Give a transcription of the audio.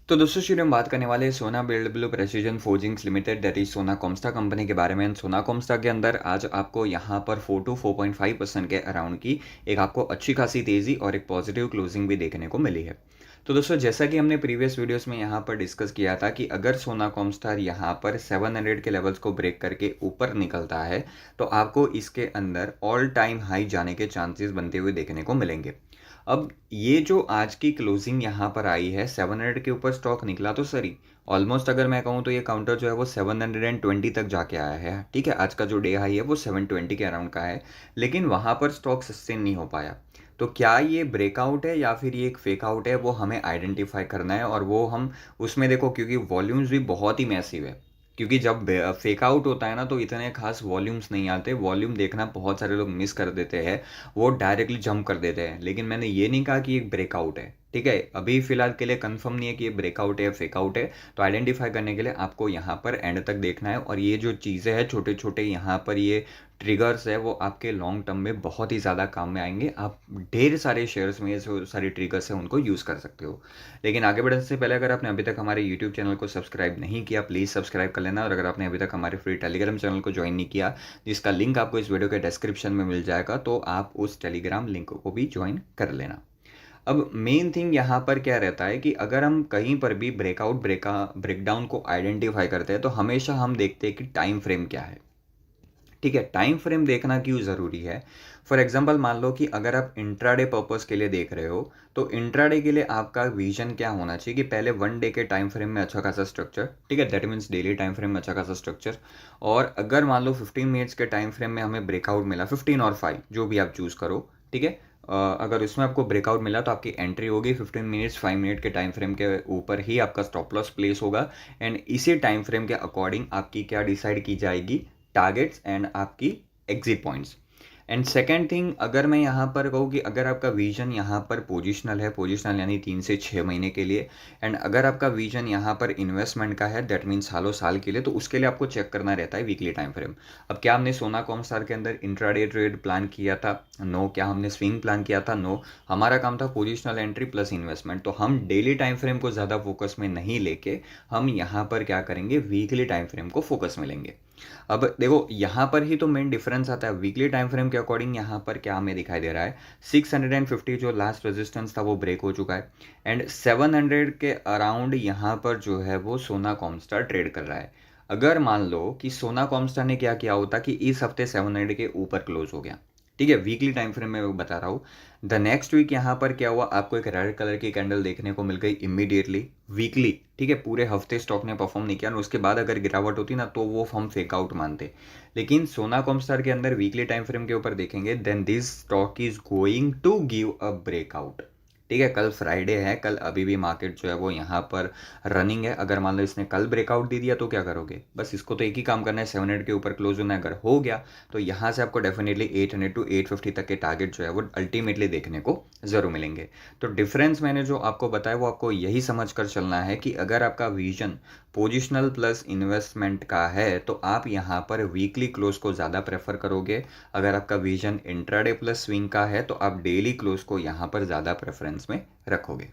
तो दोस्तों शुरू हम बात करने वाले हैं Sona BLW precision forgings limited that is Sona Comstar company के बारे में। सोना कॉमस्टा के अंदर आज आपको यहाँ पर 4 to 4.5% के अराउंड की एक आपको अच्छी खासी तेज़ी और एक पॉजिटिव क्लोजिंग भी देखने को मिली है। तो दोस्तों जैसा कि हमने प्रीवियस वीडियोस में यहाँ पर डिस्कस किया था कि अगर सोना कॉमस्टार यहाँ पर 700 के लेवल्स को ब्रेक करके ऊपर निकलता है तो आपको इसके अंदर ऑल टाइम हाई जाने के चांसेस बनते हुए देखने को मिलेंगे। अब ये जो आज की क्लोजिंग यहाँ पर आई है 700 के ऊपर स्टॉक निकला तो सही ऑलमोस्ट अगर मैं कहूँ तो ये काउंटर जो है वो 720 तक जाके आया है। ठीक है, आज का जो डे हाई है वो 720 के अराउंड का है, लेकिन वहाँ पर स्टॉक सस्टेन नहीं हो पाया। तो क्या ये ब्रेकआउट है या फिर ये एक फेक आउट है, वो हमें आइडेंटिफाई करना है। और वो हम उसमें देखो, क्योंकि वॉल्यूम्स भी बहुत ही मैसिव है, क्योंकि जब फेक आउट होता है ना तो इतने खास वॉल्यूम्स नहीं आते। वॉल्यूम देखना बहुत सारे लोग मिस कर देते हैं, वो डायरेक्टली जंप कर देते हैं। लेकिन मैंने ये नहीं कहा कि एक ब्रेकआउट है। ठीक है, अभी फिलहाल के लिए कंफर्म नहीं है कि ये ब्रेकआउट है या फेक आउट है। तो आइडेंटिफाई करने के लिए आपको यहाँ पर एंड तक देखना है। और ये जो चीज़ें हैं छोटे छोटे यहाँ पर ये ट्रिगर्स है, वो आपके लॉन्ग टर्म में बहुत ही ज़्यादा काम में आएंगे। आप ढेर सारे शेयर्स में जो सारे ट्रिगर्स हैं उनको यूज़ कर सकते हो। लेकिन आगे बढ़ने से पहले अगर आपने अभी तक हमारे यूट्यूब चैनल को सब्सक्राइब नहीं किया, प्लीज़ सब्सक्राइब कर लेना। और अगर आपने अभी तक हमारे फ्री टेलीग्राम चैनल को ज्वाइन नहीं किया, जिसका लिंक आपको इस वीडियो के डिस्क्रिप्शन में मिल जाएगा, तो आप उस टेलीग्राम लिंक को भी ज्वाइन कर लेना। अब मेन थिंग यहाँ पर क्या रहता है कि अगर हम कहीं पर भी ब्रेकआउट ब्रेकडाउन को आइडेंटिफाई करते हैं तो हमेशा हम देखते हैं कि टाइम फ्रेम क्या है। ठीक है, टाइम फ्रेम देखना क्यों ज़रूरी है। फॉर एग्जांपल मान लो कि अगर आप इंट्राडे पर्पस के लिए देख रहे हो, तो इंट्राडे के लिए आपका विजन क्या होना चाहिए कि पहले 1 डे के टाइम फ्रेम में अच्छा खासा स्ट्रक्चर। ठीक है, that means daily time frame में अच्छा खासा स्ट्रक्चर। और अगर मान लो 15 मिनट्स के टाइम फ्रेम में हमें ब्रेकआउट मिला, 15 और 5 जो भी आप चूज़ करो। ठीक है, अगर उसमें आपको ब्रेकआउट मिला तो आपकी एंट्री होगी 15 मिनट्स 5 मिनट के टाइम फ्रेम के ऊपर ही आपका स्टॉप लॉस प्लेस होगा। एंड इसी टाइम फ्रेम के अकॉर्डिंग आपकी क्या डिसाइड की जाएगी, टारगेट्स एंड आपकी exit points. And second thing, अगर मैं यहाँ पर कहूँ कि अगर आपका विजन यहाँ पर पोजिशनल है, पोजिशनल यानी 3 से 6 महीने के लिए, एंड अगर आपका विजन यहाँ पर इन्वेस्टमेंट का है, दैट मीन्स सालों साल के लिए, तो उसके लिए आपको चेक करना रहता है वीकली टाइम फ्रेम। अब क्या हमने सोना कॉमस्टार के अंदर इंट्राडे ट्रेड प्लान किया था? नो। क्या हमने स्विंग प्लान किया था? नो। हमारा काम था पोजिशनल एंट्री प्लस इन्वेस्टमेंट। तो हम डेली टाइम फ्रेम को ज़्यादा फोकस में नहीं लेके हम यहाँ पर क्या करेंगे, वीकली टाइम फ्रेम को फोकस में लेंगे। अब देखो यहाँ पर ही तो मेन डिफरेंस आता है। वीकली टाइम फ्रेम के अकॉर्डिंग यहाँ पर क्या हमें दिखाई दे रहा है, 650 जो लास्ट रेजिस्टेंस था वो ब्रेक हो चुका है। एंड 700 के अराउंड यहाँ पर जो है वो सोना कॉमस्टार ट्रेड कर रहा है। अगर मान लो कि सोना कॉमस्टार ने क्या किया होता कि इस हफ्ते 700 के ऊपर क्लोज हो गया, ठीक है, वीकली टाइम फ्रेम में मैं बता रहा हूँ। द नेक्स्ट वीक यहाँ पर क्या हुआ, आपको एक रेड कलर की कैंडल देखने को मिल गई इमीडिएटली वीकली। ठीक है, पूरे हफ्ते स्टॉक ने परफॉर्म नहीं किया और उसके बाद अगर गिरावट होती ना तो वो हम फेक आउट मानते। लेकिन सोना कॉमस्टार के अंदर वीकली टाइम फ्रेम के ऊपर देखेंगे, then this stock is going to give a breakout. ठीक है, कल फ्राइडे है, कल अभी भी मार्केट जो है वो यहाँ पर रनिंग है। अगर मान लो इसने कल ब्रेकआउट दे दिया तो क्या करोगे, बस इसको तो एक ही काम करना है, 700 के ऊपर क्लोज होना है। अगर हो गया तो यहाँ से आपको डेफिनेटली 800 to 850 तक के टारगेट जो है वो अल्टीमेटली देखने को ज़रूर मिलेंगे। तो डिफरेंस मैंने जो आपको बताया वो आपको यही समझ कर चलना है कि अगर आपका विजन पोजिशनल प्लस इन्वेस्टमेंट का है तो आप यहाँ पर वीकली क्लोज को ज़्यादा प्रेफर करोगे। अगर आपका विजन इंट्राडे प्लस स्विंग का है तो आप डेली क्लोज को यहाँ पर ज़्यादा प्रेफरेंस में रखोगे।